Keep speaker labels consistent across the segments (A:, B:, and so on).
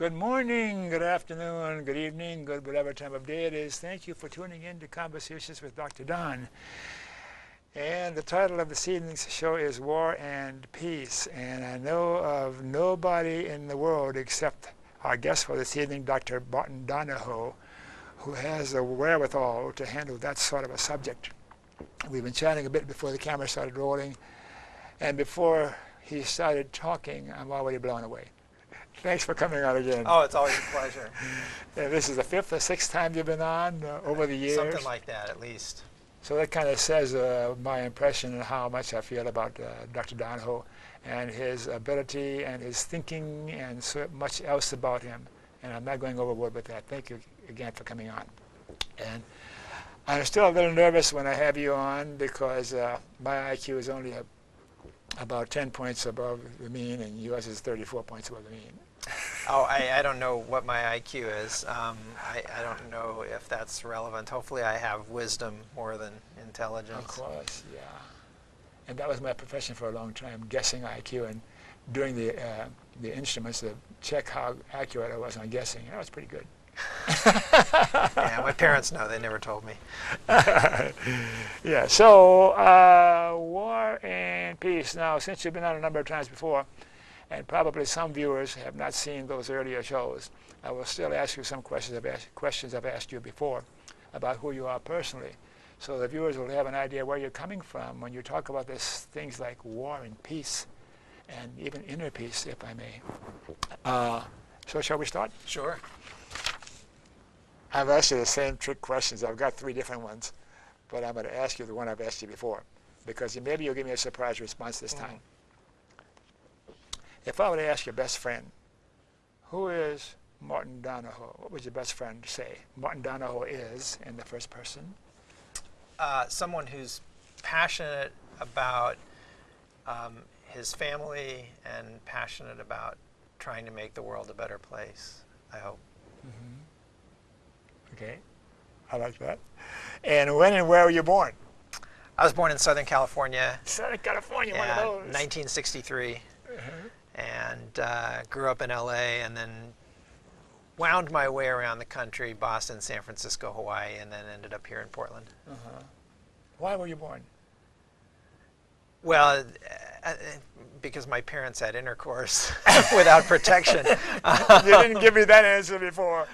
A: Good morning, good afternoon, good evening, good whatever time of day it is. Thank you for tuning in to Conversations with Dr. Don. And the title of this evening's show is War and Peace. And I know of nobody in the world except our guest for this evening, Dr. Donohoe, who has the wherewithal to handle that sort of a subject. We've been chatting a bit before the camera started rolling, and before he started talking, I'm already blown away. Thanks for coming on again.
B: Oh, it's always a pleasure.
A: And this is the fifth or sixth time you've been on over the years?
B: Something like that, at least.
A: So that kind of says my impression and how much I feel about Dr. Donohoe and his ability and his thinking and so much else about him. And I'm not going overboard with that. Thank you again for coming on. And I'm still a little nervous when I have you on because my IQ is only about 10 points above the mean, and yours is 34 points above the mean.
B: Oh, I don't know what my IQ is. I don't know if that's relevant. Hopefully I have wisdom more than intelligence.
A: Of course, yeah. And that was my profession for a long time, guessing IQ and doing the instruments to check how accurate I was on guessing. That was pretty good.
B: Yeah, my parents know. They never told me.
A: Yeah, so War and Peace. Now, since you've been on a number of times before, and probably some viewers have not seen those earlier shows, I will still ask you some questions I've asked you before about who you are personally, so the viewers will have an idea where you're coming from when you talk about this things like war and peace, and even inner peace, if I may. So shall we start?
B: Sure.
A: I've asked you the same trick questions. I've got 3 different ones, but I'm going to ask you the one I've asked you before, because maybe you'll give me a surprise response this time. If I were to ask your best friend, who is Martin Donohoe, what would your best friend say Martin Donohoe is in the first person?
B: Someone who's passionate about his family and passionate about trying to make the world a better place, I hope.
A: Mm-hmm. Okay, I like that. And when and where were you born?
B: I was born in Southern California.
A: Southern California,
B: yeah,
A: one of those.
B: 1963. And grew up in LA and then wound my way around the country, Boston, San Francisco, Hawaii, and then ended up here in Portland.
A: Why were you born?
B: Well, because my parents had intercourse without protection.
A: You didn't give me that answer before.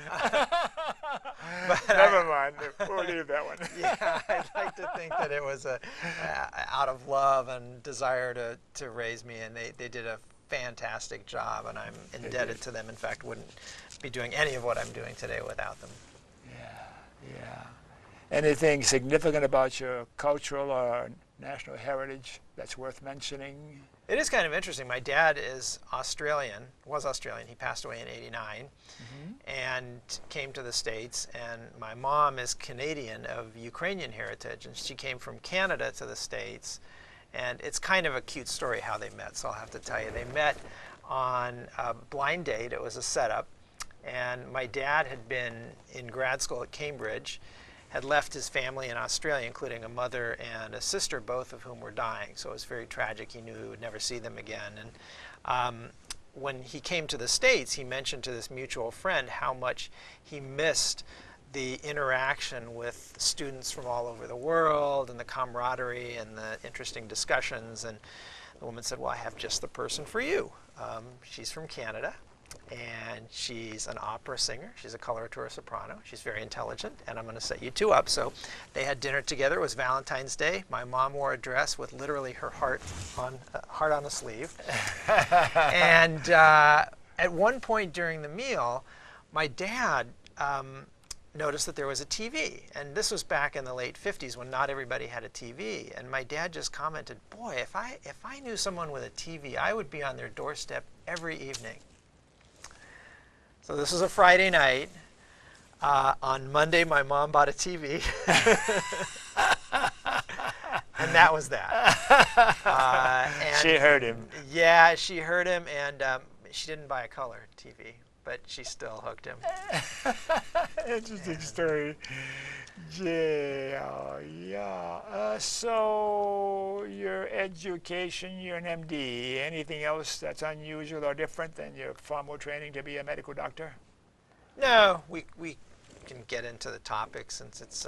A: Never mind. We'll leave that one.
B: Yeah, I'd like to think that it was out of love and desire to raise me, and they did a fantastic job, and I'm indebted to them. In fact, wouldn't be doing any of what I'm doing today without them.
A: Yeah. Anything significant about your cultural or national heritage that's worth mentioning?
B: It is kind of interesting. My dad is Australian, was Australian. He passed away in '89 and came to the States. And my mom is Canadian of Ukrainian heritage, and she came from Canada to the States. And it's kind of a cute story how they met, so I'll have to tell you. They met on a blind date. It was a setup. And my dad had been in grad school at Cambridge, had left his family in Australia, including a mother and a sister, both of whom were dying. So it was very tragic. He knew he would never see them again. And when he came to the States, he mentioned to this mutual friend how much he missed the interaction with students from all over the world and the camaraderie and the interesting discussions. And the woman said, well, I have just the person for you. She's from Canada, and she's an opera singer. She's a coloratura soprano. She's very intelligent, and I'm going to set you 2 up. So they had dinner together. It was Valentine's Day. My mom wore a dress with literally her heart on a sleeve. And at one point during the meal, my dad noticed that there was a TV. And this was back in the late 50s when not everybody had a TV. And my dad just commented, boy, if I knew someone with a TV, I would be on their doorstep every evening. So this was a Friday night. On Monday, my mom bought a TV. And that was that.
A: And she heard him.
B: Yeah, she heard him, and she didn't buy a color TV. but she still hooked him.
A: Interesting story. Yeah, yeah. So your education, you're an MD. Anything else that's unusual or different than your formal training to be a medical doctor?
B: No, we can get into the topic since it's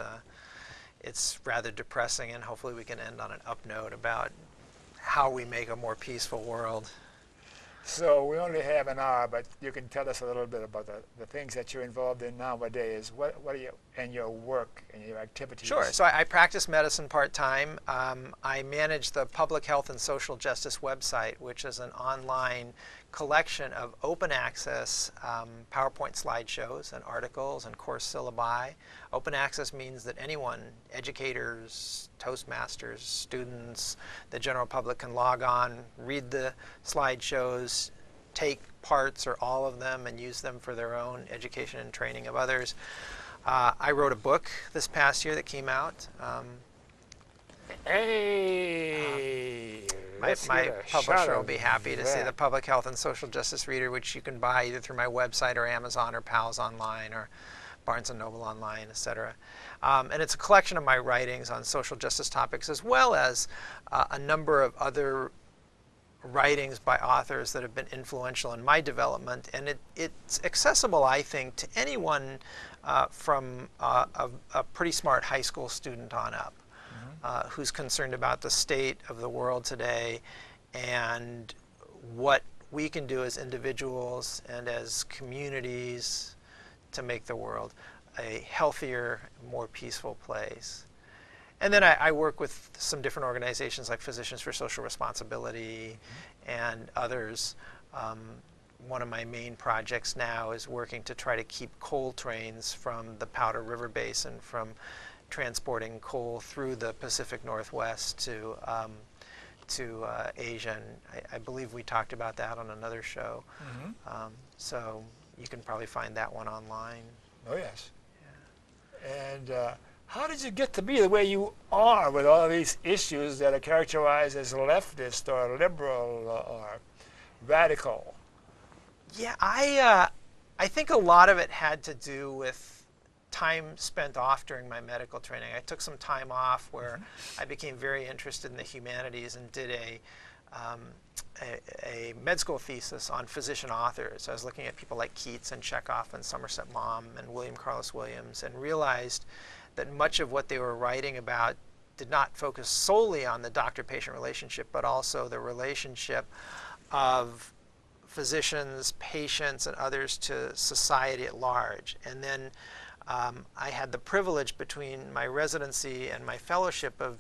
B: rather depressing, and hopefully we can end on an up note about how we make a more peaceful world.
A: So we only have an hour, but you can tell us a little bit about the things that you're involved in nowadays. What are you, and your work and your activities?
B: Sure. So I practice medicine part-time. I manage the Public Health and Social Justice website, which is an online collection of open access PowerPoint slideshows and articles and course syllabi. Open access means that anyone, educators, Toastmasters, students, the general public can log on, read the slideshows, take parts or all of them and use them for their own education and training of others. I wrote a book this past year that came out.
A: Hey!
B: My publisher will be happy to see the Public Health and Social Justice Reader, which you can buy either through my website or Amazon or Pals Online or Barnes & Noble Online, etc. And it's a collection of my writings on social justice topics, as well as a number of other writings by authors that have been influential in my development. And it's accessible, I think, to anyone from a pretty smart high school student on up. Who's concerned about the state of the world today and what we can do as individuals and as communities to make the world a healthier, more peaceful place. And then I work with some different organizations like Physicians for Social Responsibility and others. One of my main projects now is working to try to keep coal trains from the Powder River Basin from transporting coal through the Pacific Northwest to Asia. And I believe we talked about that on another show. So you can probably find that one online.
A: Oh, yes.
B: Yeah.
A: And how did you get to be the way you are with all these issues that are characterized as leftist or liberal or radical?
B: Yeah, I think a lot of it had to do with time spent off during my medical training. I took some time off where I became very interested in the humanities and did a med school thesis on physician authors. I was looking at people like Keats and Chekhov and Somerset Maugham and William Carlos Williams, and realized that much of what they were writing about did not focus solely on the doctor-patient relationship, but also the relationship of physicians, patients, and others to society at large. And then I had the privilege between my residency and my fellowship of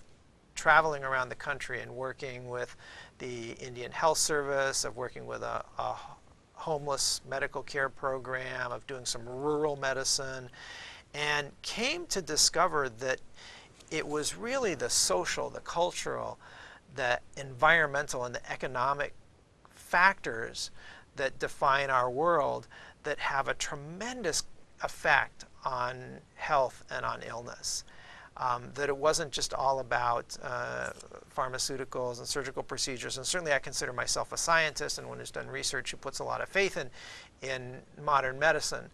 B: traveling around the country and working with the Indian Health Service, of working with a homeless medical care program, of doing some rural medicine, and came to discover that it was really the social, the cultural, the environmental, and the economic factors that define our world that have a tremendous effect on health and on illness. That it wasn't just all about pharmaceuticals and surgical procedures, and certainly I consider myself a scientist and one who's done research who puts a lot of faith in modern medicine.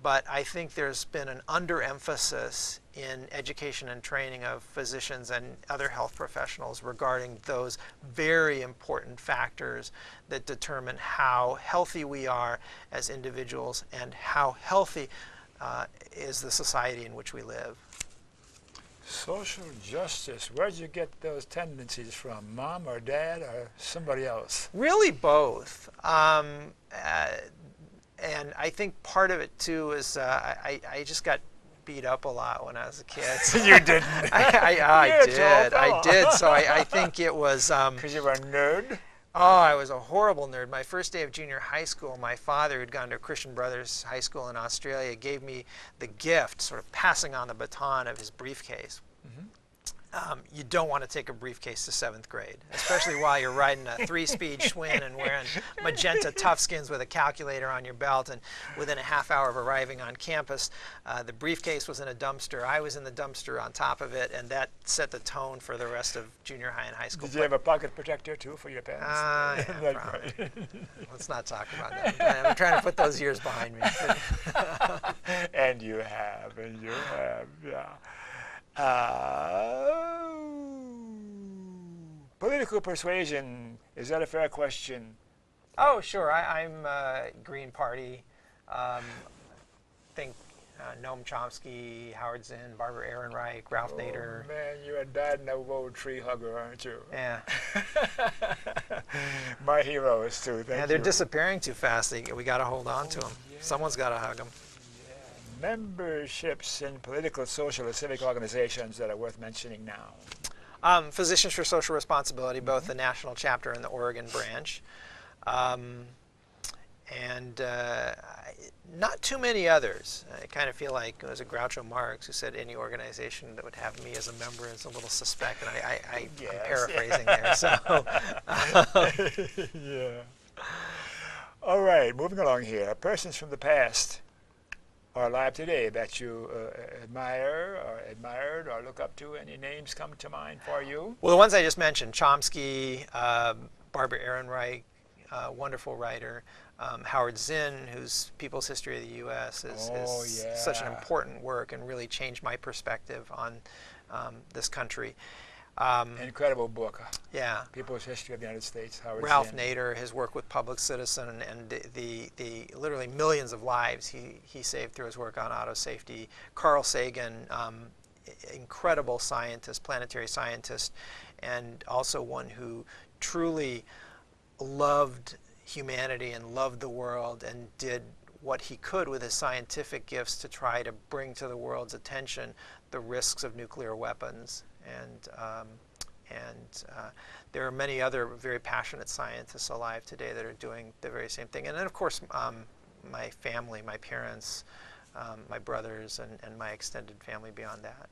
B: But I think there's been an underemphasis in education and training of physicians and other health professionals regarding those very important factors that determine how healthy we are as individuals and how healthy is the society in which we live.
A: Social justice, where'd you get those tendencies from? Mom or dad or somebody else?
B: Really both. And I think part of it too is I just got beat up a lot when I was a kid.
A: You didn't.
B: I did. So I think it was...
A: Because you were a nerd?
B: Oh, I was a horrible nerd. My first day of junior high school, my father, who'd gone to Christian Brothers High School in Australia, gave me the gift, sort of passing on the baton of his briefcase. You don't want to take a briefcase to 7th grade, especially while you're riding a 3-speed Schwinn and wearing magenta toughskins with a calculator on your belt. And within a half hour of arriving on campus, the briefcase was in a dumpster. I was in the dumpster on top of it, and that set the tone for the rest of junior high and high school.
A: Did you have a pocket protector too for your pants?
B: Yeah, probably. Let's not talk about that. I'm trying to put those years behind me.
A: And you have, yeah. Political persuasion, is that a fair question?
B: Oh, sure. I'm Green Party. Think Noam Chomsky, Howard Zinn, Barbara Ehrenreich, Ralph Nader.
A: Oh, man, you're a dyed-in-the-wool tree hugger, aren't you?
B: Yeah.
A: My heroes, too. Thank
B: Yeah, they're
A: you.
B: disappearing too fast. We got to hold on to them.
A: Yeah.
B: Someone's got to hug them.
A: Memberships in political, social, or civic organizations that are worth mentioning now.
B: Physicians for Social Responsibility, both the national chapter and the Oregon branch. And not too many others. I kind of feel like it was a Groucho Marx who said any organization that would have me as a member is a little suspect, and I'm paraphrasing there. So,
A: yeah. All right, moving along here. Persons from the past are alive today that you admire or admired or look up to. Any names come to mind for you?
B: well, the ones I just mentioned, Chomsky, Barbara Ehrenreich, wonderful writer, Howard Zinn, whose People's History of the U.S. is such an important work and really changed my perspective on this country.
A: Incredible book.
B: Yeah.
A: People's History of the United States. Howard
B: Ralph
A: Zinn.
B: Nader, his work with Public Citizen, and the literally millions of lives he saved through his work on auto safety. Carl Sagan, incredible scientist, planetary scientist, and also one who truly loved humanity and loved the world and did what he could with his scientific gifts to try to bring to the world's attention the risks of nuclear weapons. And there are many other very passionate scientists alive today that are doing the very same thing. And then, of course, my family, my parents, my brothers, and my extended family beyond that.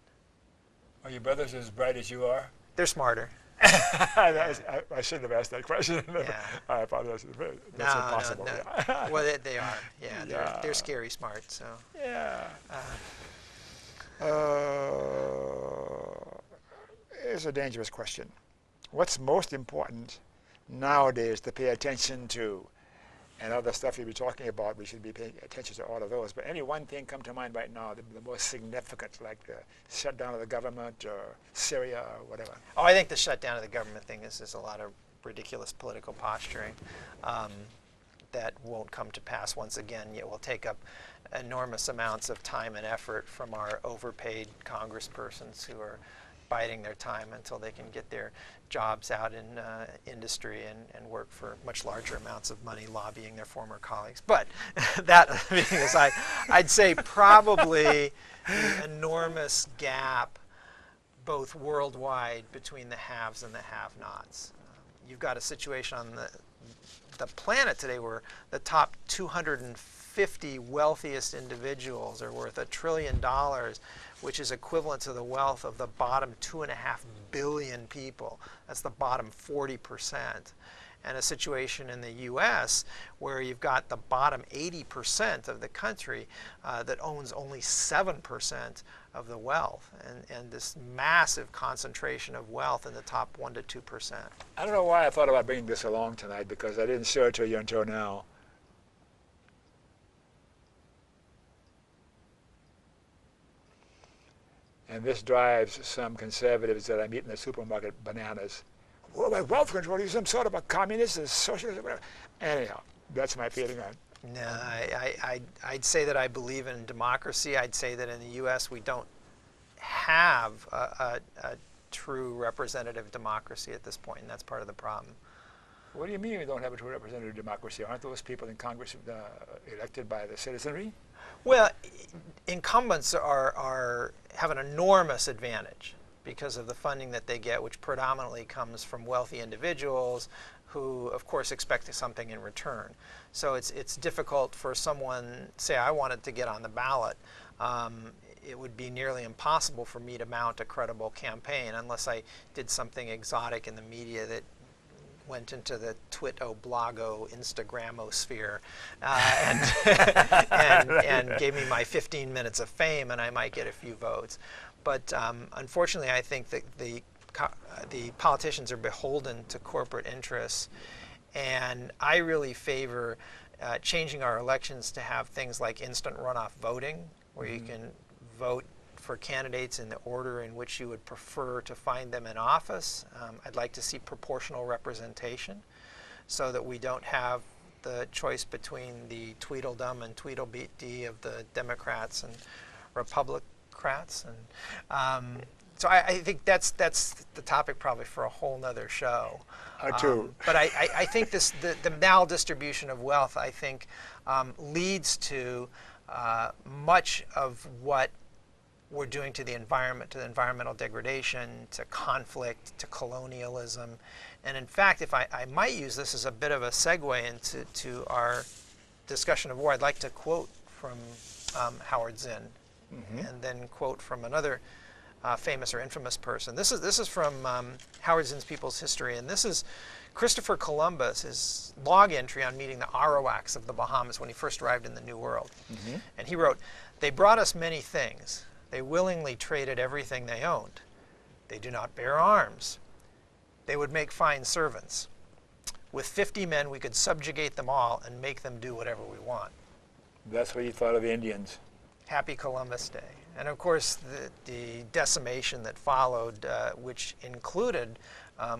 A: Are your brothers as bright as you are?
B: They're smarter.
A: I shouldn't have asked that question.
B: Yeah.
A: I apologize. That's impossible.
B: No.
A: Yeah.
B: Well, they are. Yeah, they're scary smart. So.
A: Yeah. Here's a dangerous question. What's most important nowadays to pay attention to? And other stuff you'll be talking about, we should be paying attention to all of those. But any one thing come to mind right now, the most significant, like the shutdown of the government or Syria or whatever?
B: Oh, I think the shutdown of the government thing is a lot of ridiculous political posturing that won't come to pass once again. It will take up enormous amounts of time and effort from our overpaid congresspersons who are biding their time until they can get their jobs out in industry and work for much larger amounts of money lobbying their former colleagues. But that being aside, I'd say probably the enormous gap both worldwide between the haves and the have-nots. You've got a situation on the planet today where the top 250 wealthiest individuals are worth $1 trillion, which is equivalent to the wealth of the bottom 2.5 billion people. That's the bottom 40%. And a situation in the U.S. where you've got the bottom 80% of the country that owns only 7% of the wealth, and this massive concentration of wealth in the top 1 to 2%.
A: I don't know why I thought about bringing this along tonight, because I didn't show it to you until now. And this drives some conservatives that I meet in the supermarket bananas. Well, my wealth control, he's some sort of a communist, a socialist, or whatever. Anyhow, that's my feeling on it.
B: No, I'd say that I believe in democracy. I'd say that in the U.S. we don't have a true representative democracy at this point, and that's part of the problem.
A: What do you mean we don't have a true representative democracy? Aren't those people in Congress elected by the citizenry?
B: Well, incumbents have an enormous advantage because of the funding that they get, which predominantly comes from wealthy individuals who, of course, expect something in return. So it's difficult for someone, say I wanted to get on the ballot, it would be nearly impossible for me to mount a credible campaign unless I did something exotic in the media that went into the Twitto, Blogo, Instagramosphere, and gave me my 15 minutes of fame, and I might get a few votes. But unfortunately, I think that the politicians are beholden to corporate interests, and I really favor changing our elections to have things like instant runoff voting, where you can vote for candidates in the order in which you would prefer to find them in office. I'd like to see proportional representation so that we don't have the choice between the Tweedledum and Tweedledee of the Democrats and Republicrats. And so I think that's the topic probably for a whole nother show. But I think the maldistribution of wealth, I think, leads to much of what we're doing to the environment, to the environmental degradation, to conflict, to colonialism. And in fact, if I might use this as a bit of a segue into our discussion of war, I'd like to quote from Howard Zinn, and then quote from another famous or infamous person. This is from Howard Zinn's People's History, and this is Christopher Columbus, his log entry on meeting the Arawaks of the Bahamas when he first arrived in the New World. And he wrote, "They brought us many things. They willingly traded everything they owned. They do not bear arms. They would make fine servants. With 50 men, we could subjugate them all and make them do whatever we want."
A: That's what you thought of the Indians.
B: Happy Columbus Day. And of course, the decimation that followed, which included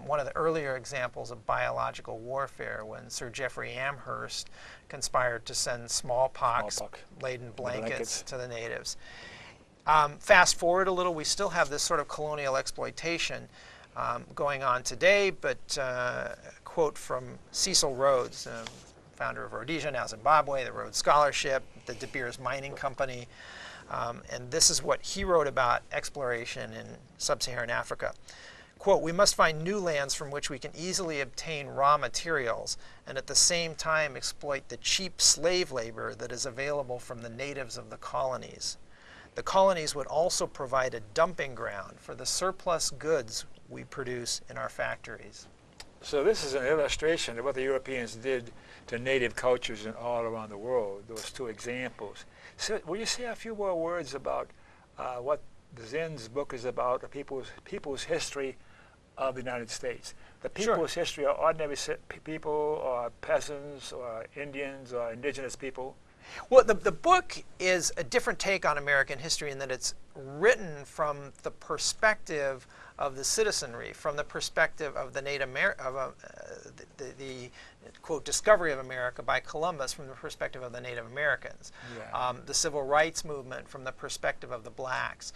B: one of the earlier examples of biological warfare when Sir Jeffrey Amherst conspired to send smallpox-laden blankets to the natives. Fast forward a little, we still have this sort of colonial exploitation going on today, but a quote from Cecil Rhodes, founder of Rhodesia, now Zimbabwe, the Rhodes Scholarship, the De Beers Mining Company, and this is what he wrote about exploration in sub-Saharan Africa. Quote, "We must find new lands from which we can easily obtain raw materials and at the same time exploit the cheap slave labor that is available from the natives of the colonies. The colonies would also provide a dumping ground for the surplus goods we produce in our factories."
A: So this is an illustration of what the Europeans did to native cultures in all around the world, those two examples. So will you say a few more words about what Zinn's book is about, the people's history of the United States? The people's history are ordinary people or peasants or Indians or indigenous people?
B: Well, the book is a different take on American history in that it's written from the perspective of the citizenry, from the perspective of the the quote discovery of America by Columbus, from the perspective of the Native Americans, the civil rights movement from the perspective of the blacks,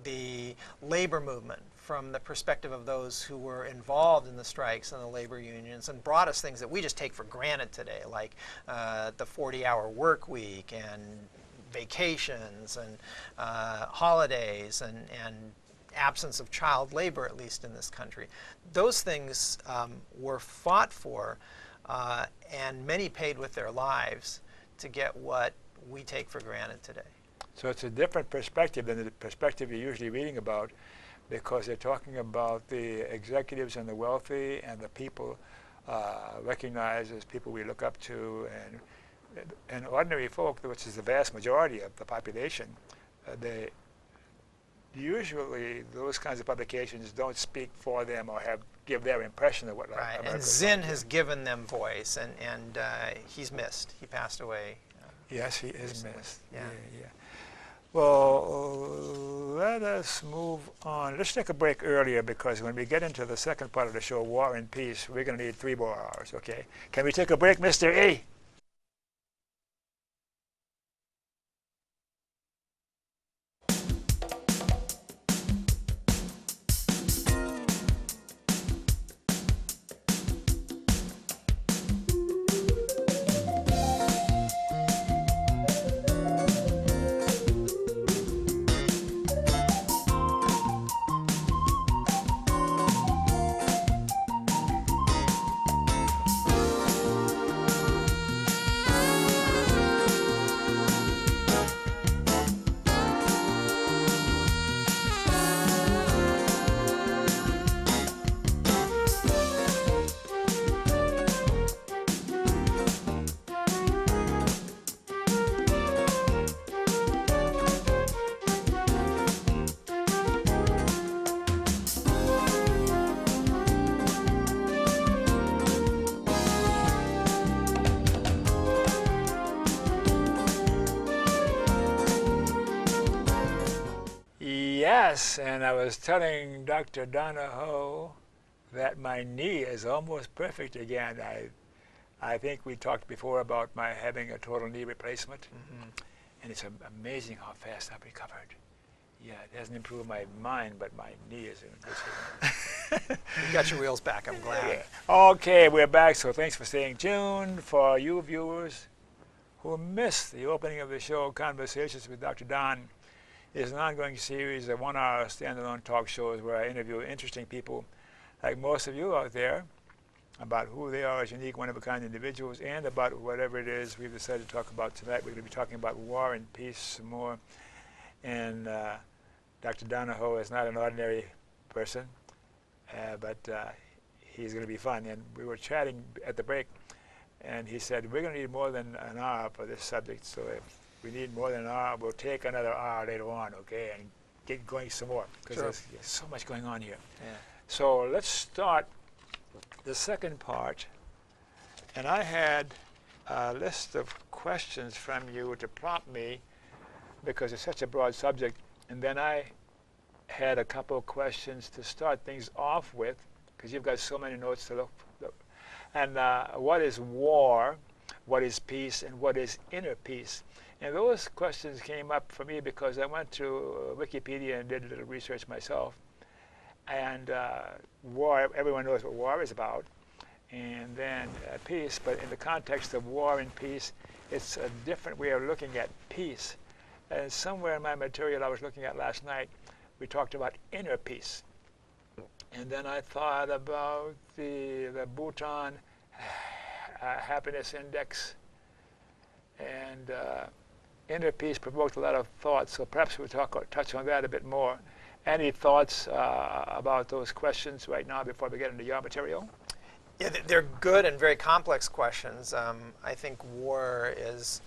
B: the labor movement from the perspective of those who were involved in the strikes and the labor unions and brought us things that we just take for granted today, like the 40-hour work week and vacations and holidays and absence of child labor, at least in this country. Those things were fought for and many paid with their lives to get what we take for granted today.
A: So it's a different perspective than the perspective you're usually reading about, because they're talking about the executives and the wealthy and the people recognized as people we look up to, and ordinary folk, which is the vast majority of the population. They usually, those kinds of publications don't speak for them or give their impression of what America
B: and Zinn has given them voice, and he's missed. He passed away.
A: Yes, he is
B: recently.
A: missed. Yeah. Well, let us move on. Let's take a break earlier, because when we get into the second part of the show, War and Peace, we're going to need 3 more hours, okay? Can we take a break, Mr. E? Yes, and I was telling Dr. Donohoe that my knee is almost perfect again. I think we talked before about my having a total knee replacement, and it's amazing how fast I've recovered. Yeah, it hasn't improved my mind, but my knee is in good shape.
B: You got your wheels back, I'm glad.
A: Yeah. Okay, we're back, so thanks for staying tuned. For you viewers who missed the opening of the show, Conversations with Dr. Don is an ongoing series of 1-hour standalone talk shows where I interview interesting people, like most of you out there, about who they are as unique, one-of-a-kind individuals, and about whatever it is we've decided to talk about tonight. We're going to be talking about war and peace some more. And Dr. Donohoe is not an ordinary person, but he's going to be fun. And we were chatting at the break, and he said, we're going to need more than an hour for this subject, so if we need more than an hour, we'll take another hour later on, okay, and get going some more, because there's so much going on here.
B: Yeah.
A: So let's start the second part, and I had a list of questions from you to prompt me, because it's such a broad subject, and then I had a couple of questions to start things off with, because you've got so many notes to look. And what is war, what is peace, and what is inner peace? And those questions came up for me because I went to Wikipedia and did a little research myself. And war, everyone knows what war is about. And then peace, but in the context of war and peace, it's a different way of looking at peace. And somewhere in my material I was looking at last night, we talked about inner peace. And then I thought about the Bhutan happiness index. And inner peace provoked a lot of thoughts, so perhaps we'll touch on that a bit more. Any thoughts about those questions right now before we get into your material?
B: Yeah, they're good and very complex questions. I think war is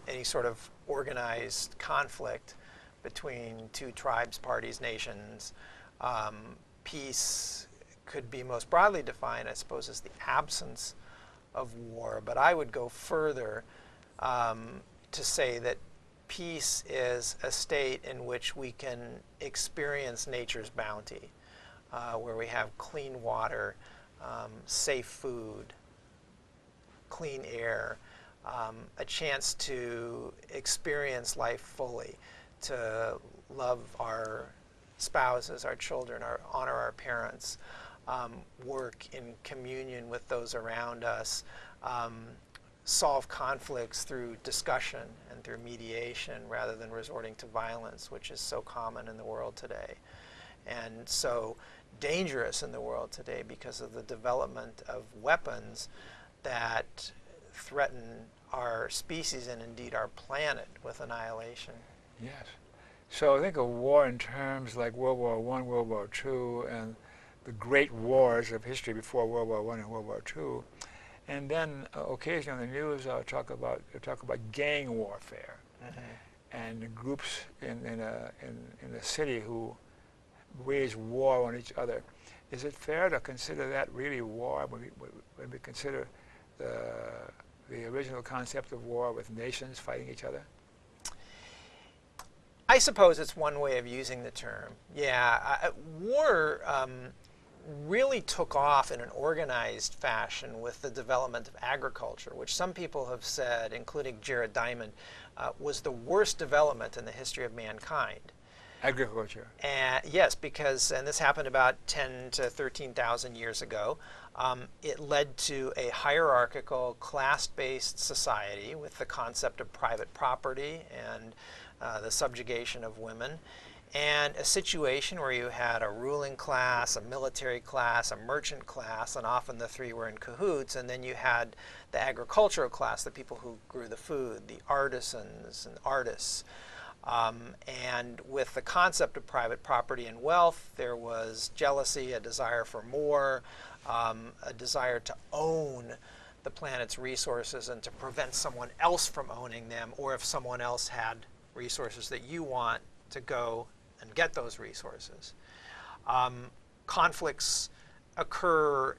B: any sort of organized conflict between two tribes, parties, nations. Peace could be most broadly defined, I suppose, as the absence of war. But I would go further to say that peace is a state in which we can experience nature's bounty, where we have clean water, safe food, clean air, a chance to experience life fully, to love our spouses, our children, honor our parents, work in communion with those around us, solve conflicts through discussion and through mediation rather than resorting to violence, which is so common in the world today, and so dangerous in the world today because of the development of weapons that threaten our species and indeed our planet with annihilation.
A: Yes. So I think of war in terms like World War I, World War II, and the great wars of history before World War I and World War II. And then occasionally in the news I'll talk about gang warfare, and groups in a city who wage war on each other. Is it fair to consider that really war when we consider the original concept of war with nations fighting each other?
B: I suppose it's one way of using the term. Yeah, war really took off in an organized fashion with the development of agriculture, which some people have said, including Jared Diamond, was the worst development in the history of mankind.
A: Agriculture.
B: Yes, because, and this happened about 10 to 13,000 years ago, it led to a hierarchical, class-based society with the concept of private property and the subjugation of women, and a situation where you had a ruling class, a military class, a merchant class, and often the three were in cahoots, and then you had the agricultural class, the people who grew the food, the artisans and artists. And with the concept of private property and wealth, there was jealousy, a desire for more, a desire to own the planet's resources and to prevent someone else from owning them, or if someone else had resources that you want, to go and get those resources. Conflicts occur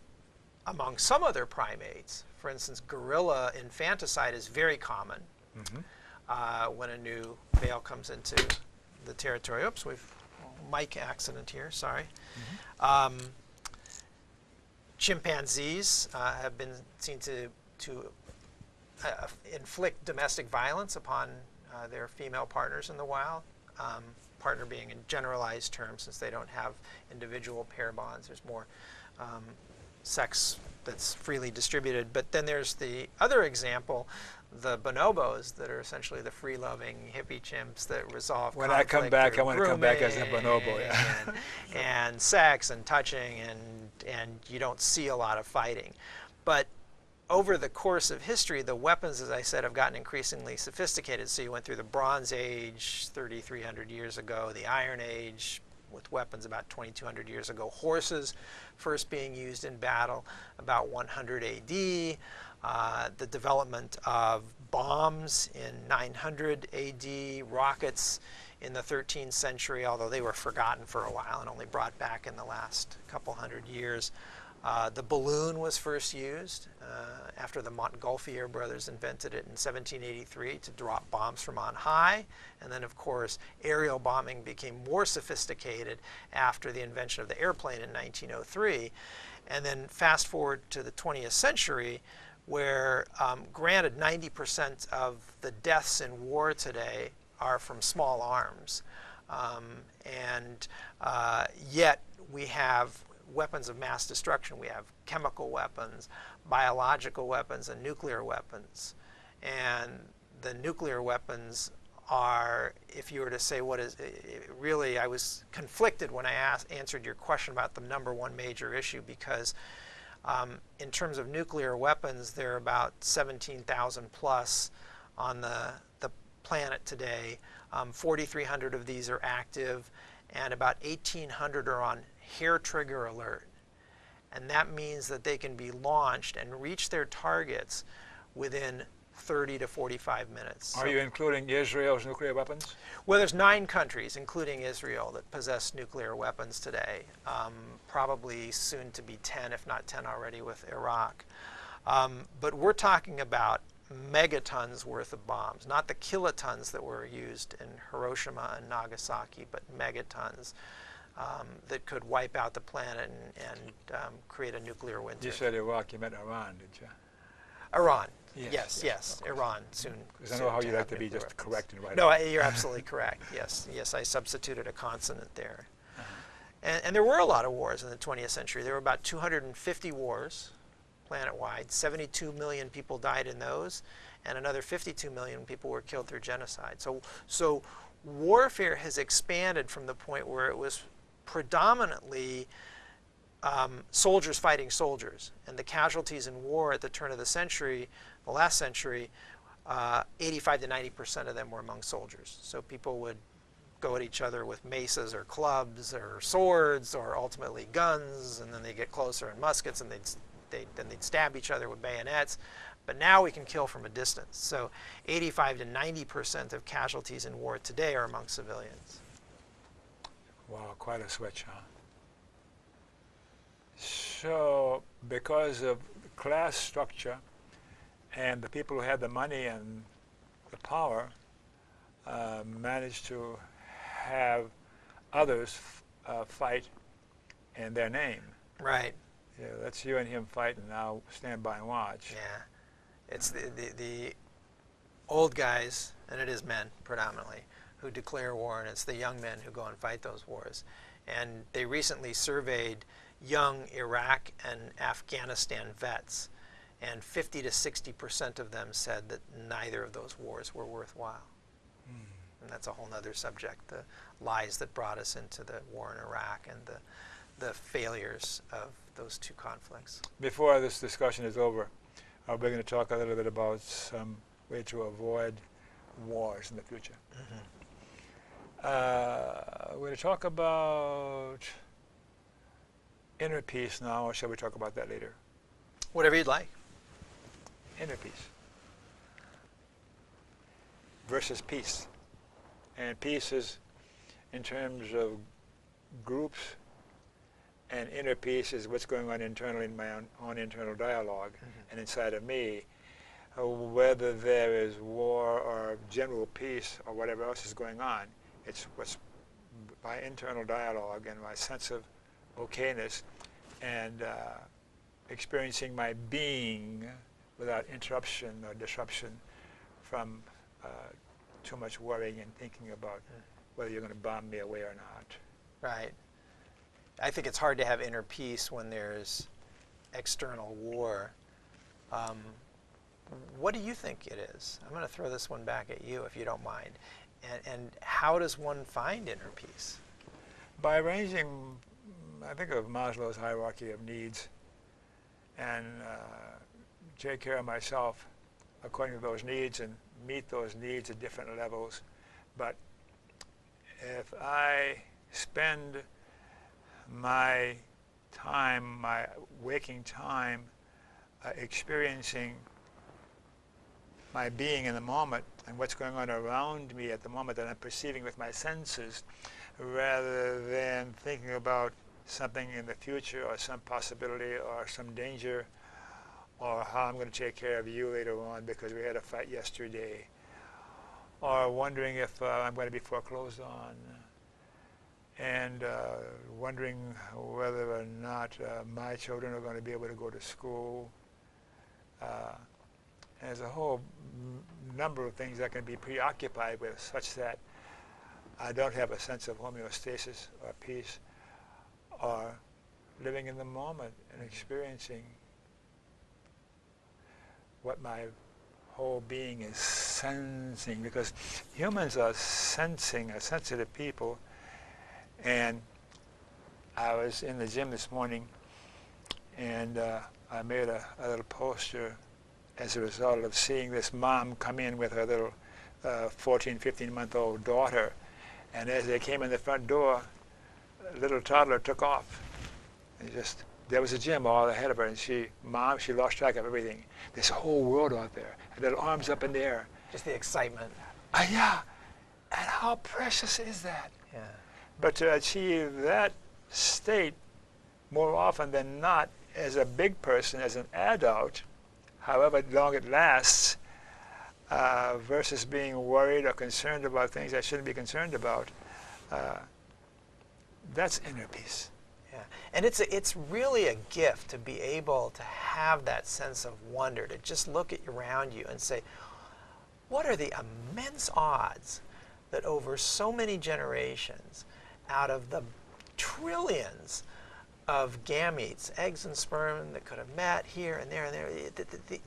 B: among some other primates. For instance, gorilla infanticide is very common. When a new male comes into the territory. Oops, we've mic accident here, sorry.
A: Mm-hmm.
B: Chimpanzees have been seen to inflict domestic violence upon their female partners in the wild. Partner being in generalized terms, since they don't have individual pair bonds. There's more sex that's freely distributed. But then there's the other example, the bonobos, that are essentially the free-loving hippie chimps that resolve
A: When
B: conflict
A: I come back,
B: through
A: I want to come back as a bonobo.
B: grooming
A: Yeah.
B: and sex and touching, and you don't see a lot of fighting. But over the course of history, the weapons, as I said, have gotten increasingly sophisticated. So you went through the Bronze Age 3,300 years ago, the Iron Age with weapons about 2,200 years ago, horses first being used in battle about 100 AD, the development of bombs in 900 AD, rockets in the 13th century, although they were forgotten for a while and only brought back in the last couple hundred years. The balloon was first used after the Montgolfier brothers invented it in 1783 to drop bombs from on high. And then, of course, aerial bombing became more sophisticated after the invention of the airplane in 1903. And then fast forward to the 20th century, where, granted, 90% of the deaths in war today are from small arms. Yet we have weapons of mass destruction. We have chemical weapons, biological weapons, and nuclear weapons. And the nuclear weapons are, if you were to say what is, really, I was conflicted when I answered your question about the #1 major issue, because in terms of nuclear weapons, there are about 17,000 plus on the planet today. 4,300 of these are active, and about 1,800 are on hair trigger alert. And that means that they can be launched and reach their targets within 30 to 45 minutes.
A: Are you including Israel's nuclear weapons?
B: Well, there's 9 countries, including Israel, that possess nuclear weapons today. Probably soon to be 10, if not 10 already, with Iraq. But we're talking about megatons worth of bombs, not the kilotons that were used in Hiroshima and Nagasaki, but megatons that could wipe out the planet and create a nuclear winter.
A: You said Iraq, you meant Iran, did you?
B: Iran.
A: Yes,
B: Yes. Iran soon.
A: Because I know how you like to be just correct and right.
B: No, you're absolutely correct. Yes, I substituted a consonant there. And there were a lot of wars in the 20th century. There were about 250 wars planet-wide. 72 million people died in those, and another 52 million people were killed through genocide. So warfare has expanded from the point where it was predominantly soldiers fighting soldiers, and the casualties in war at the turn of the century, the last century, 85 to 90% of them were among soldiers. So people would go at each other with maces or clubs or swords or ultimately guns, and then they get closer and muskets, and then they'd stab each other with bayonets. But now we can kill from a distance. So 85 to 90% of casualties in war today are among civilians.
A: Wow, quite a switch, huh? So, because of the class structure and the people who had the money and the power managed to have others fight in their name.
B: Right.
A: Yeah, let's you and him fight, and now stand by and watch.
B: Yeah. It's the old guys, and it is men predominantly, who declare war, and it's the young men who go and fight those wars. And they recently surveyed young Iraq and Afghanistan vets, and 50 to 60% of them said that neither of those wars were worthwhile. And that's a whole other subject, the lies that brought us into the war in Iraq and the failures of those two conflicts.
A: Before this discussion is over, we're going to talk a little bit about some way to avoid wars in the future. We're going to talk about inner peace now, or shall we talk about that later?
B: Whatever you'd like.
A: Inner peace versus peace. And peace is in terms of groups, and inner peace is what's going on internally in my own internal dialogue and inside of me. Whether there is war or general peace or whatever else is going on, it's what's my internal dialogue and my sense of okayness, and experiencing my being without interruption or disruption from too much worrying and thinking about whether you're going to bomb me away or not.
B: Right. I think it's hard to have inner peace when there's external war. What do you think it is? I'm going to throw this one back at you, if you don't mind. And how does one find inner peace?
A: By arranging, I think of Maslow's hierarchy of needs, and take care of myself according to those needs and meet those needs at different levels. But if I spend my time, my waking time, experiencing my being in the moment and what's going on around me at the moment that I'm perceiving with my senses, rather than thinking about something in the future or some possibility or some danger, or how I'm going to take care of you later on because we had a fight yesterday, or wondering if I'm going to be foreclosed on, and wondering whether or not my children are going to be able to go to school. There's a whole number of things I can be preoccupied with, such that I don't have a sense of homeostasis or peace, or living in the moment and experiencing what my whole being is sensing, because humans are sensitive people. And I was in the gym this morning, and I made a little poster as a result of seeing this mom come in with her little 14, 15-month-old daughter. And as they came in the front door, a little toddler took off. And there was a gym all ahead of her, and she lost track of everything. This whole world out there, her little arms up in the air.
B: Just the excitement.
A: Yeah, and how precious is that?
B: Yeah.
A: But to achieve that state more often than not as a big person, as an adult, however long it lasts, versus being worried or concerned about things I shouldn't be concerned about, that's inner peace.
B: Yeah, and it's really a gift to be able to have that sense of wonder, to just look at around you and say, what are the immense odds that over so many generations, out of the trillions of gametes, eggs and sperm that could have met here and there and there,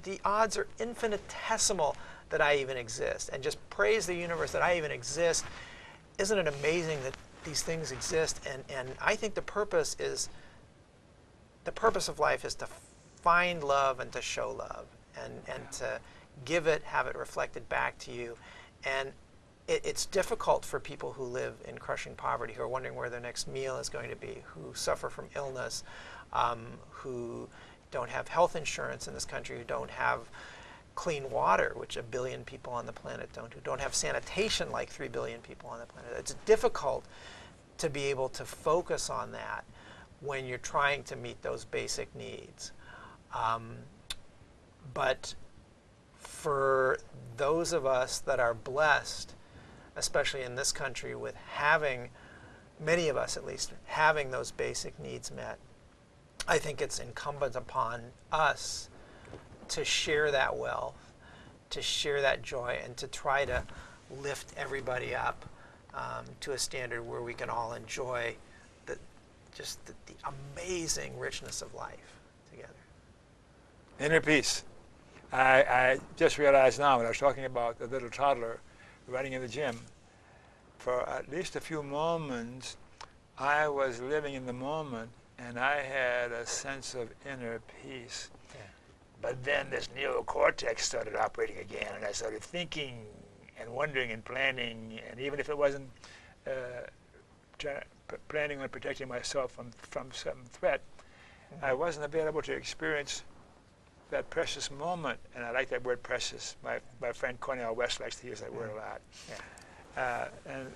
B: the odds are infinitesimal that I even exist. And just praise the universe that I even exist. Isn't it amazing that these things exist? And I think the purpose of life is to find love and to show love, and to give it, have it reflected back to you. And it's difficult for people who live in crushing poverty, who are wondering where their next meal is going to be, who suffer from illness, who don't have health insurance in this country, who don't have clean water, which 1 billion people on the planet don't, who don't have sanitation like 3 billion people on the planet. It's difficult to be able to focus on that when you're trying to meet those basic needs. But for those of us that are blessed, especially in this country, with having, many of us at least, having those basic needs met, I think it's incumbent upon us to share that wealth, to share that joy, and to try to lift everybody up to a standard where we can all enjoy the amazing richness of life together.
A: Inner peace. I just realized now when I was talking about the little toddler running in the gym, for at least a few moments, I was living in the moment, and I had a sense of inner peace.
B: Yeah.
A: But then this neocortex started operating again, and I started thinking and wondering and planning, and even if it wasn't planning on protecting myself from some threat, I wasn't available to experience that precious moment. And I like that word precious. My friend Cornel West likes to use that word a lot.
B: Yeah.
A: And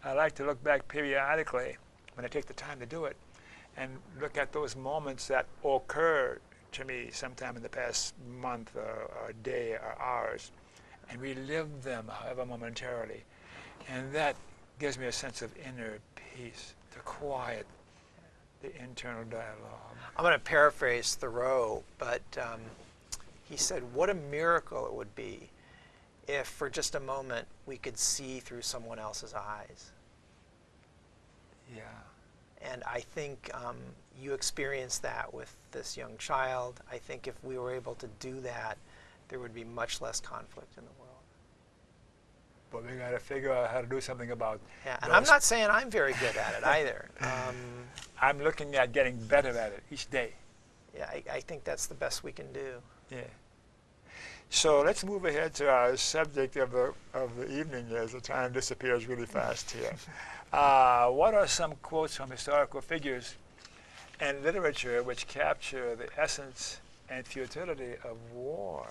A: I like to look back periodically when I take the time to do it and look at those moments that occurred to me sometime in the past month or day or hours, and relive them, however momentarily. And that gives me a sense of inner peace, to quiet the internal dialogue.
B: I'm going to paraphrase Thoreau, but he said, what a miracle it would be if for just a moment we could see through someone else's eyes.
A: Yeah.
B: And I think you experienced that with this young child. I think if we were able to do that, there would be much less conflict in the world.
A: But we got to figure out how to do something about
B: Yeah, and
A: those.
B: I'm not saying I'm very good at it either.
A: I'm looking at getting better at it each day.
B: Yeah, I think that's the best we can do.
A: Yeah. So let's move ahead to our subject of the evening as the time disappears really fast here. What are some quotes from historical figures and literature which capture the essence and futility of war?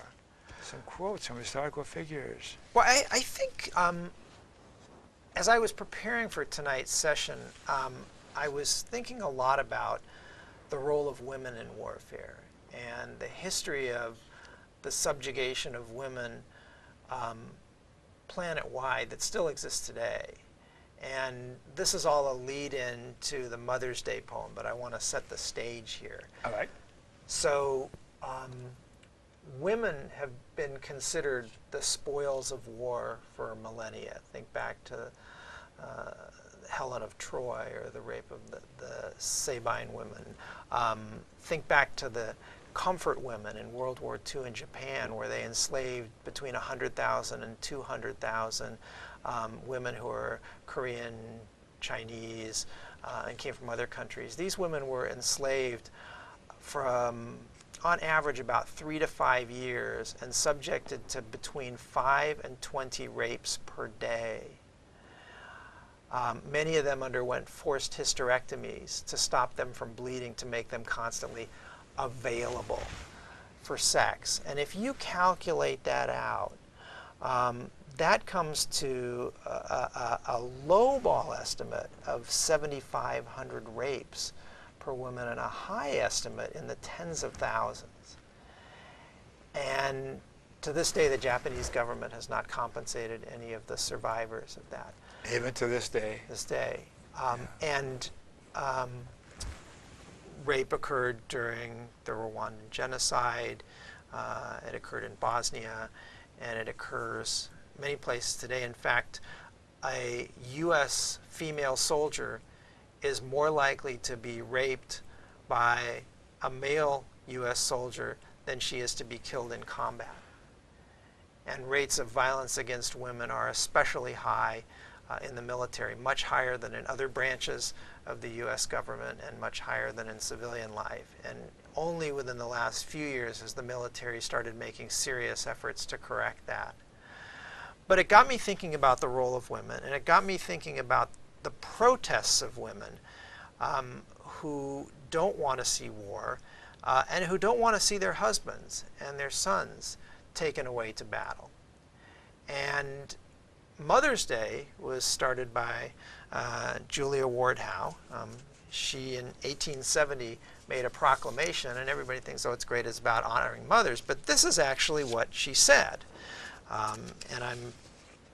A: Some quotes from historical figures.
B: Well, I think as I was preparing for tonight's session, I was thinking a lot about the role of women in warfare and the history of the subjugation of women planet-wide that still exists today. And this is all a lead-in to the Mother's Day poem, but I want to set the stage here.
A: All right.
B: So women have been considered the spoils of war for millennia. Think back to Helen of Troy or the rape of the Sabine women. Think back to the comfort women in World War II in Japan, where they enslaved between 100,000 and 200,000 women who were Korean, Chinese, and came from other countries. These women were enslaved from, on average, about 3 to 5 years and subjected to between 5 and 20 rapes per day. Many of them underwent forced hysterectomies to stop them from bleeding, to make them constantly available for sex. And if you calculate that out, that comes to a lowball estimate of 7,500 rapes per woman and a high estimate in the tens of thousands. And to this day, the Japanese government has not compensated any of the survivors of that.
A: Even to this day.
B: And rape occurred during the Rwandan genocide. It occurred in Bosnia, and it occurs many places today. In fact, a U.S. female soldier is more likely to be raped by a male U.S. soldier than she is to be killed in combat. And rates of violence against women are especially high in the military, much higher than in other branches of the U.S. government and much higher than in civilian life. And only within the last few years has the military started making serious efforts to correct that. But it got me thinking about the role of women, and it got me thinking about the protests of women who don't want to see war and who don't want to see their husbands and their sons taken away to battle. And Mother's Day was started by Julia Ward Howe. She, in 1870, made a proclamation, and everybody thinks, oh, it's great, it's about honoring mothers. But this is actually what she said. And I'm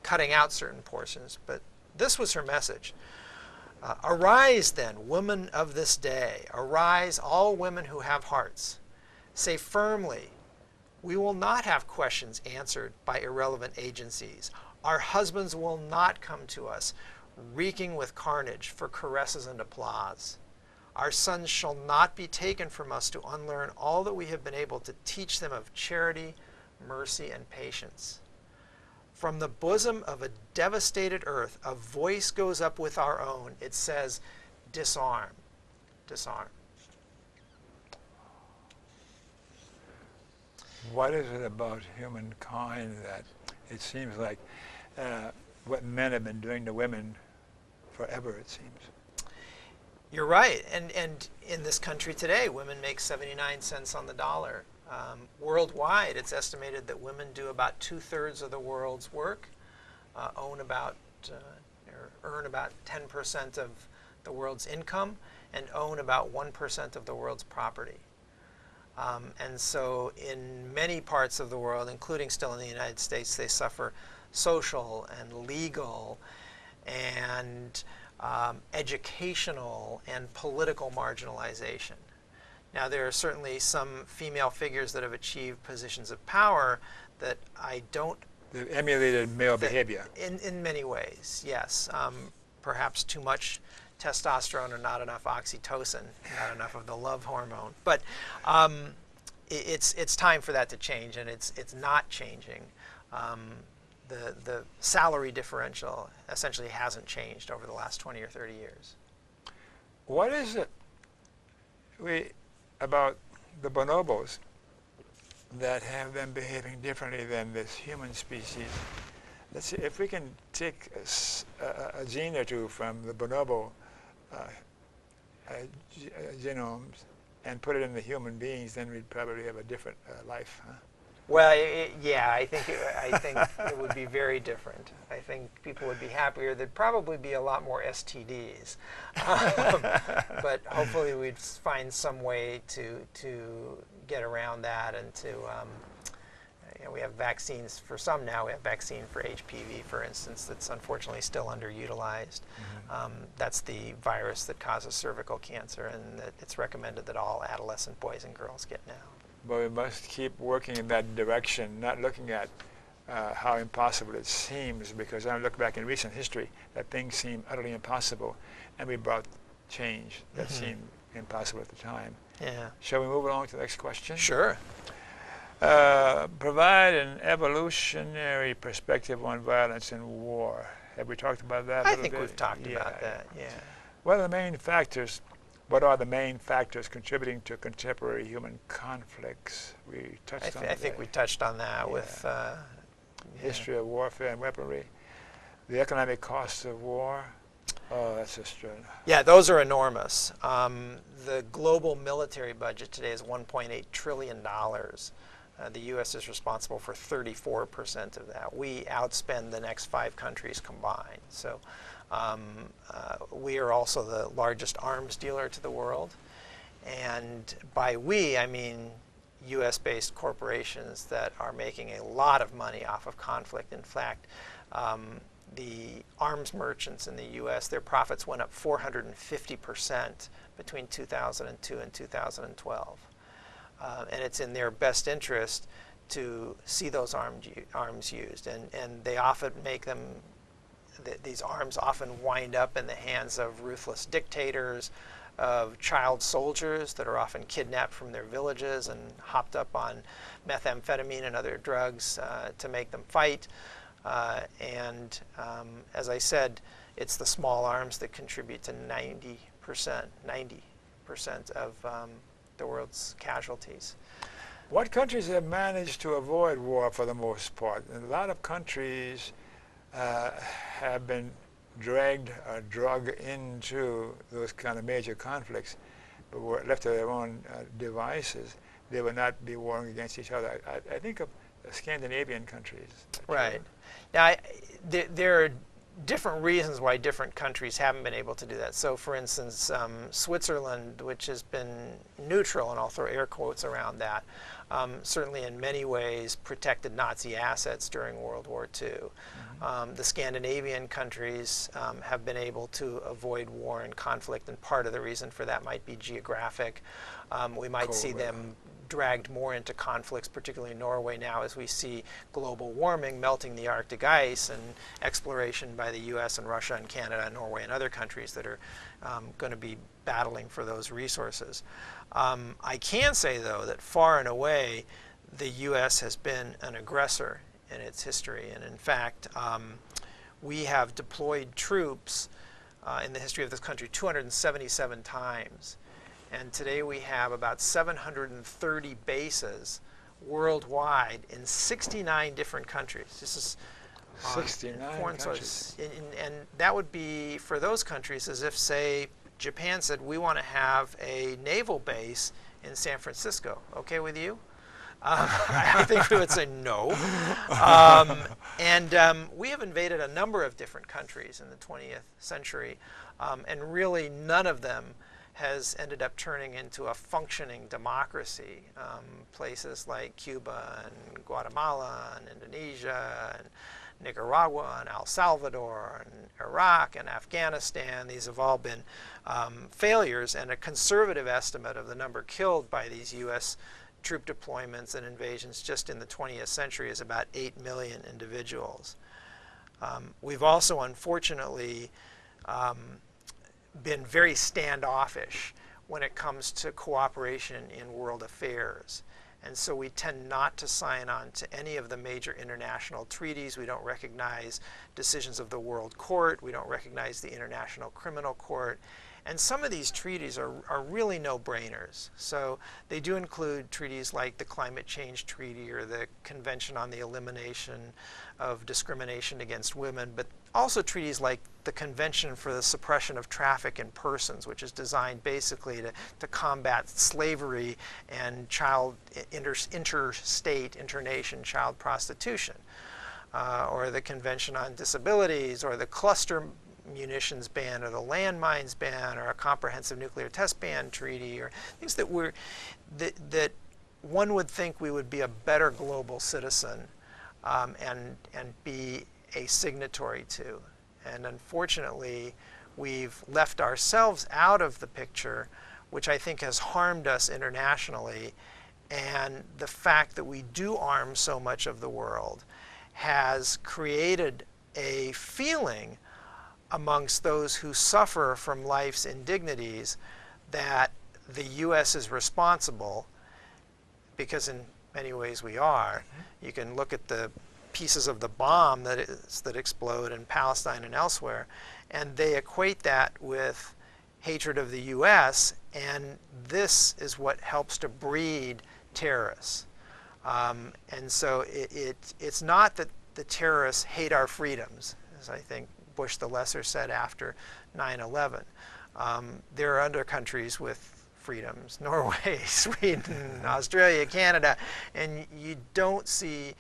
B: cutting out certain portions, but this was her message. Arise then, women of this day. Arise, all women who have hearts. Say firmly, we will not have questions answered by irrelevant agencies. Our husbands will not come to us, reeking with carnage for caresses and applause. Our sons shall not be taken from us to unlearn all that we have been able to teach them of charity, mercy, and patience. From the bosom of a devastated earth, a voice goes up with our own. It says, disarm, disarm.
A: What is it about humankind that it seems like what men have been doing to women forever, it seems?
B: You're right. And in this country today, women make 79 cents on the dollar. Worldwide, it's estimated that women do about 2/3 of the world's work, own about or earn about 10% of the world's income, and own about 1% of the world's property. And so in many parts of the world, including still in the United States, they suffer social and legal and educational and political marginalization. Now, there are certainly some female figures that have achieved positions of power that I don't...
A: They've emulated male behavior.
B: In many ways, yes. Perhaps too much testosterone and not enough oxytocin, not enough of the love hormone. But it's time for that to change, and it's not changing. The salary differential essentially hasn't changed over the last 20 or 30 years.
A: What is it about the bonobos that have them behaving differently than this human species? Let's see if we can take a gene or two from the bonobo genomes and put it in the human beings, then we'd probably have a different life, huh?
B: Well, yeah, I think it would be very different. I think people would be happier. There'd probably be a lot more STDs, but hopefully we'd find some way to get around that and to. We have vaccines for some now. We have vaccine for HPV, for instance, that's unfortunately still underutilized. That's the virus that causes cervical cancer, and it's recommended that all adolescent boys and girls get now.
A: But we must keep working in that direction, not looking at how impossible it seems, because I look back in recent history that things seem utterly impossible, and we brought change that seemed impossible at the time.
B: Yeah.
A: Shall we move along to the next question?
B: Sure.
A: Provide an evolutionary perspective on violence and war. Have we talked about that?
B: I think we've talked about that, yeah.
A: What are the main factors contributing to contemporary human conflicts? We touched on that.
B: I think we touched on that with
A: history of warfare and weaponry, the economic costs of war. Oh, that's just true.
B: Yeah, those are enormous. The global military budget today is $1.8 trillion. The U.S. is responsible for 34% of that. We outspend the next 5 countries combined. So we are also the largest arms dealer to the world. And by we, I mean U.S.-based corporations that are making a lot of money off of conflict. In fact, the arms merchants in the U.S., their profits went up 450% between 2002 and 2012. And it's in their best interest to see those arms used. And they often make them, these arms often wind up in the hands of ruthless dictators, of child soldiers that are often kidnapped from their villages and hopped up on methamphetamine and other drugs to make them fight. As I said, it's the small arms that contribute to 90% of the world's casualties.
A: What countries have managed to avoid war for the most part? And a lot of countries have been dragged or drug into those kind of major conflicts, but were left to their own devices. They would not be warring against each other. I think of Scandinavian countries.
B: Right. Now, there are different reasons why different countries haven't been able to do that. So, for instance, Switzerland, which has been neutral, and I'll throw air quotes around that, certainly in many ways protected Nazi assets during World War II. The Scandinavian countries have been able to avoid war and conflict, and part of the reason for that might be geographic. We might see them dragged more into conflicts, particularly in Norway now, as we see global warming melting the Arctic ice and exploration by the U.S. and Russia and Canada and Norway and other countries that are going to be battling for those resources. I can say, though, that far and away the U.S. has been an aggressor in its history, and in fact we have deployed troops in the history of this country 277 times. And today we have about 730 bases worldwide in 69 different countries. This is
A: 69
B: foreign
A: countries.
B: sources. And that would be, for those countries, as if, say, Japan said, we want to have a naval base in San Francisco. Okay with you? I think we would say no. We have invaded a number of different countries in the 20th century, and really none of them has ended up turning into a functioning democracy. Places like Cuba and Guatemala and Indonesia and Nicaragua and El Salvador and Iraq and Afghanistan, these have all been failures, and a conservative estimate of the number killed by these U.S. troop deployments and invasions just in the 20th century is about 8 million individuals. We've also, unfortunately, been very standoffish when it comes to cooperation in world affairs. And so we tend not to sign on to any of the major international treaties. We don't recognize decisions of the World Court. We don't recognize the International Criminal Court. And some of these treaties are really no-brainers. So they do include treaties like the Climate Change Treaty or the Convention on the Elimination of Discrimination Against Women, but also treaties like the Convention for the Suppression of Traffic in Persons, which is designed basically to combat slavery and interstate, internation child prostitution, or the Convention on Disabilities, or the Cluster Munitions Ban, or the Landmines Ban, or a Comprehensive Nuclear Test Ban Treaty, or things that that one would think we would be a better global citizen and be a signatory to. And unfortunately, we've left ourselves out of the picture, which I think has harmed us internationally. And the fact that we do arm so much of the world has created a feeling amongst those who suffer from life's indignities that the U.S. is responsible, because in many ways we are. You can look at the pieces of the bomb that explode in Palestine and elsewhere, and they equate that with hatred of the U.S., and this is what helps to breed terrorists. And so it's not that the terrorists hate our freedoms, as I think Bush the Lesser said after 9/11. There are other countries with freedoms, Norway, Sweden, Australia, Canada, and you don't see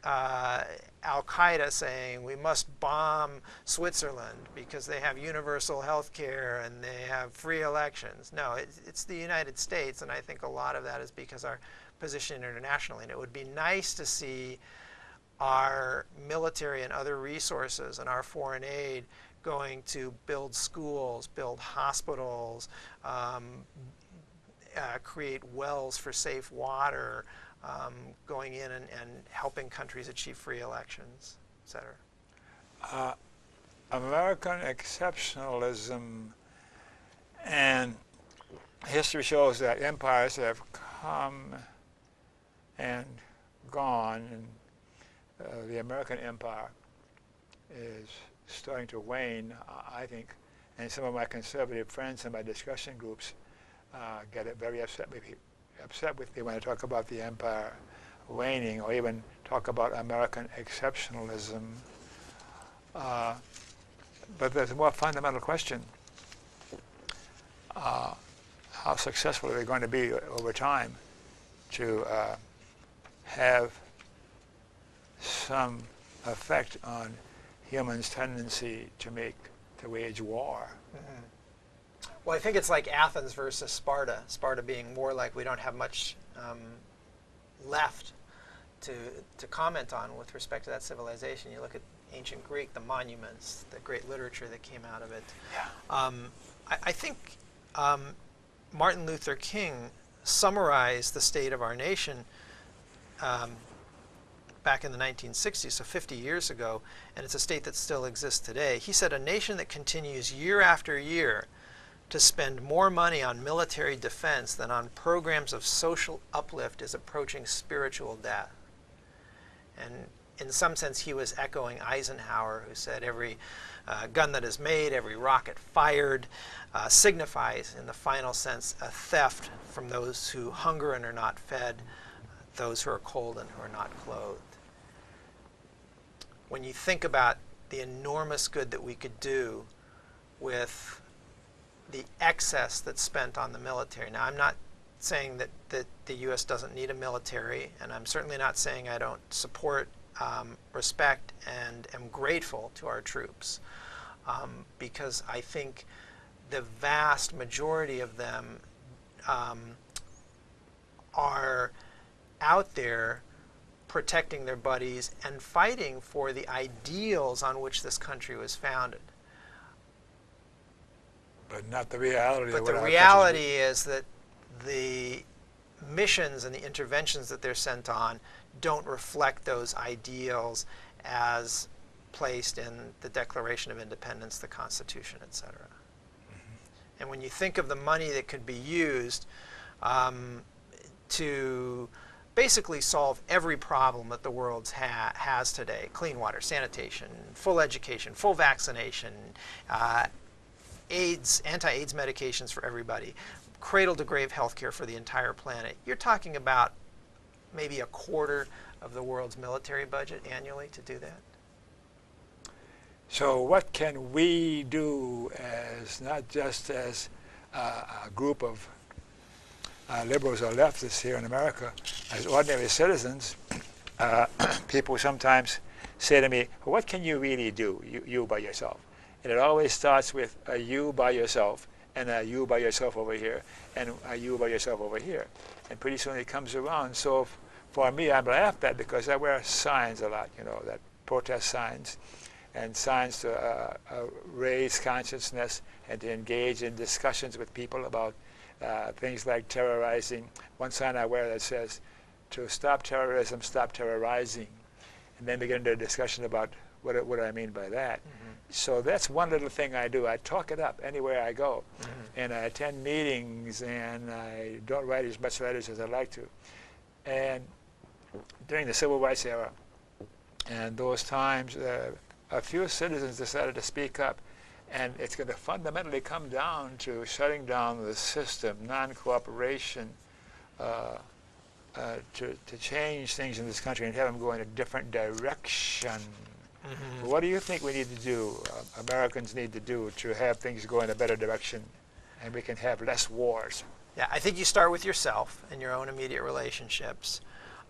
B: Al-Qaeda saying we must bomb Switzerland because they have universal health care and they have free elections. No, it's the United States, and I think a lot of that is because our position internationally. And it would be nice to see our military and other resources and our foreign aid going to build schools, build hospitals, create wells for safe water, going in and helping countries achieve free elections, et cetera.
A: American exceptionalism, and history shows that empires have come and gone, and the American empire is starting to wane, I think, and some of my conservative friends in my discussion groups get very upset with me when I talk about the empire waning, or even talk about American exceptionalism. But there's a more fundamental question. How successful are they going to be over time to have some effect on humans' tendency to wage war?
B: Mm-hmm. Well, I think it's like Athens versus Sparta. Sparta being more like we don't have much left to comment on with respect to that civilization. You look at ancient Greek, the monuments, the great literature that came out of it.
A: Yeah.
B: I think Martin Luther King summarized the state of our nation back in the 1960s, so 50 years ago, and it's a state that still exists today. He said, "A nation that continues year after year to spend more money on military defense than on programs of social uplift is approaching spiritual death." And in some sense, he was echoing Eisenhower, who said every gun that is made, every rocket fired, signifies, in the final sense, a theft from those who hunger and are not fed, those who are cold and who are not clothed. When you think about the enormous good that we could do with the excess that's spent on the military. Now, I'm not saying that the U.S. doesn't need a military, and I'm certainly not saying I don't support, respect, and am grateful to our troops, because I think the vast majority of them are out there protecting their buddies and fighting for the ideals on which this country was founded.
A: But not the reality.
B: But the reality is that the missions and the interventions that they're sent on don't reflect those ideals as placed in the Declaration of Independence, the Constitution, etc. And when you think of the money that could be used to basically solve every problem that the world has today, clean water, sanitation, full education, full vaccination, AIDS, anti-AIDS medications for everybody, cradle-to-grave health care for the entire planet, you're talking about maybe a quarter of the world's military budget annually to do that.
A: So what can we do as, not just as a group of liberals or leftists here in America, as ordinary citizens? People sometimes say to me, well, what can you really do, you by yourself? And it always starts with a you by yourself, and a you by yourself over here, and a you by yourself over here. And pretty soon it comes around. So for me, I'm laughed at because I wear signs a lot, you know, that protest signs, and signs to raise consciousness and to engage in discussions with people about things like terrorizing. One sign I wear that says, to stop terrorism, stop terrorizing. And then we get into a discussion about what do I mean by that. So that's one little thing I do. I talk it up anywhere I go. And I attend meetings, and I don't write as much letters as I'd like to. And during the Civil Rights era, and those times, a few citizens decided to speak up. And it's going to fundamentally come down to shutting down the system, non-cooperation, to change things in this country and have them go in a different direction. What do you think we need to do, Americans need to do, to have things go in a better direction and we can have less wars?
B: Yeah, I think you start with yourself and your own immediate relationships,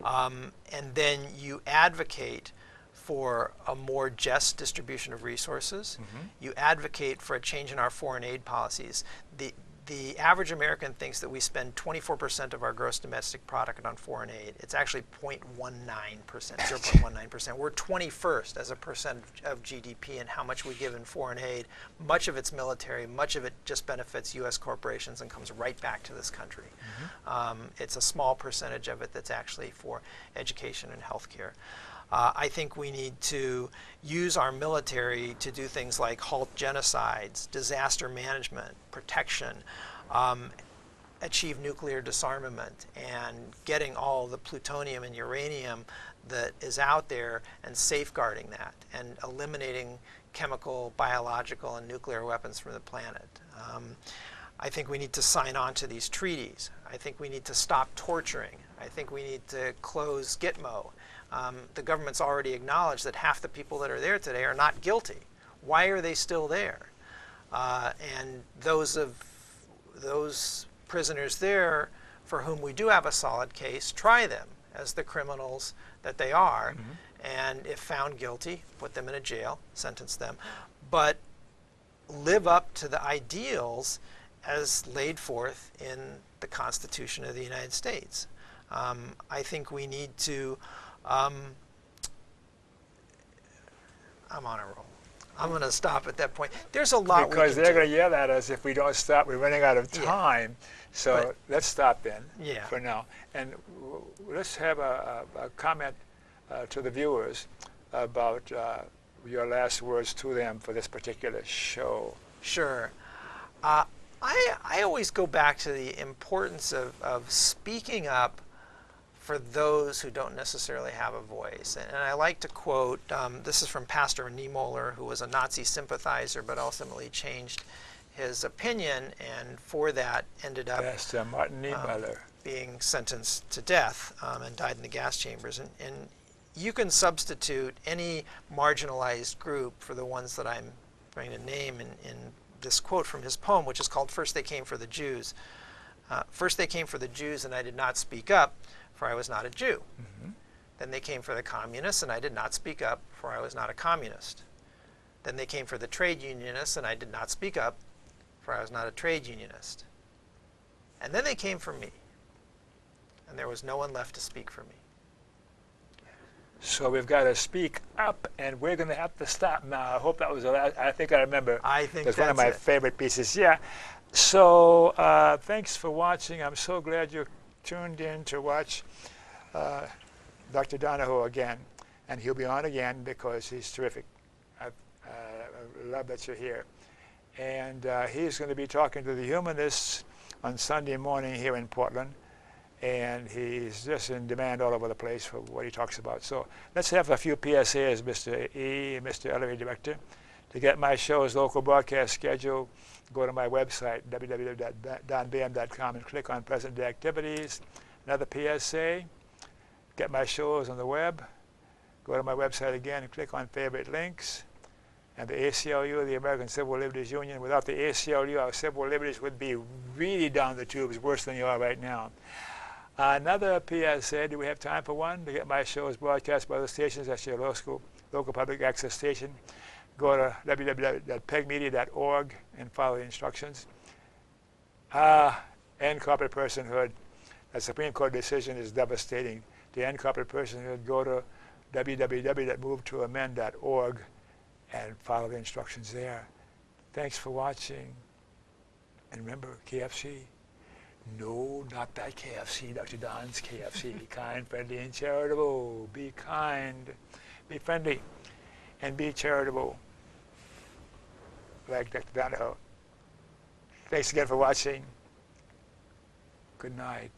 B: and then you advocate for a more just distribution of resources. You advocate for a change in our foreign aid policies. The average American thinks that we spend 24% of our gross domestic product on foreign aid. It's actually 0.19%, 0.19%. We're 21st as a percent of GDP in how much we give in foreign aid. Much of it's military, much of it just benefits U.S. corporations and comes right back to this country. It's a small percentage of it that's actually for education and healthcare. I think we need to use our military to do things like halt genocides, disaster management, protection, achieve nuclear disarmament, and getting all the plutonium and uranium that is out there and safeguarding that and eliminating chemical, biological, and nuclear weapons from the planet. I think we need to sign on to these treaties. I think we need to stop torturing. I think we need to close Gitmo. The government's already acknowledged that half the people that are there today are not guilty. Why are they still there? And those prisoners there for whom we do have a solid case, try them as the criminals that they are, and if found guilty, put them in a jail, sentence them, but live up to the ideals as laid forth in the Constitution of the United States. I think we need to I'm on a roll. I'm going to stop at that point. There's a lot
A: because
B: we can
A: they're
B: do.
A: going to yell at us if we don't stop. We're running out of time. So
B: But
A: let's stop then
B: Yeah.
A: for now. And let's have a comment to the viewers about your last words to them for this particular show.
B: Sure. I always go back to the importance of speaking up for those who don't necessarily have a voice. And I like to quote, this is from Pastor Niemöller, who was a Nazi sympathizer but ultimately changed his opinion, and for that ended up
A: Pastor Martin Niemöller.
B: being sentenced to death and died in the gas chambers. And you can substitute any marginalized group for the ones that I'm going to name in this quote from his poem, which is called First They Came for the Jews. First they came for the Jews, and I did not speak up, for I was not a Jew. Then they came for the communists, and I did not speak up, for I was not a communist. Then they came for the trade unionists, and I did not speak up, for I was not a trade unionist. And then they came for me, and there was no one left to speak for me.
A: So we've got to speak up, and we're going to have to stop now. I hope that was the last. I think I remember.
B: I think
A: that's one of my
B: it.
A: favorite pieces. Yeah. So thanks for watching. I'm so glad you tuned in to watch Dr. Donohoe again, and he'll be on again because he's terrific. I love that you're here. And he's going to be talking to the humanists on Sunday morning here in Portland. And he's just in demand all over the place for what he talks about. So let's have a few PSAs, Mr. E, Mr. Ellery Director. To get my show's local broadcast schedule, go to my website, www.donbam.com, and click on Present Day Activities. Another PSA, get my shows on the web. Go to my website again and click on Favorite Links. And the ACLU, the American Civil Liberties Union. Without the ACLU, our civil liberties would be really down the tubes, worse than they are right now. Another PSA, do we have time for one? To get my shows broadcast by the stations, that's your local public access station. Go to www.pegmedia.org and follow the instructions. End corporate personhood. The Supreme Court decision is devastating. To end corporate personhood, go to www.movetoamend.org and follow the instructions there. Thanks for watching. And remember, KFC. No, not that KFC, Dr. Don's KFC. Be kind, friendly, and charitable. Be kind, be friendly, and be charitable. Like Dr. Donohoe. Thanks again for watching. Good night.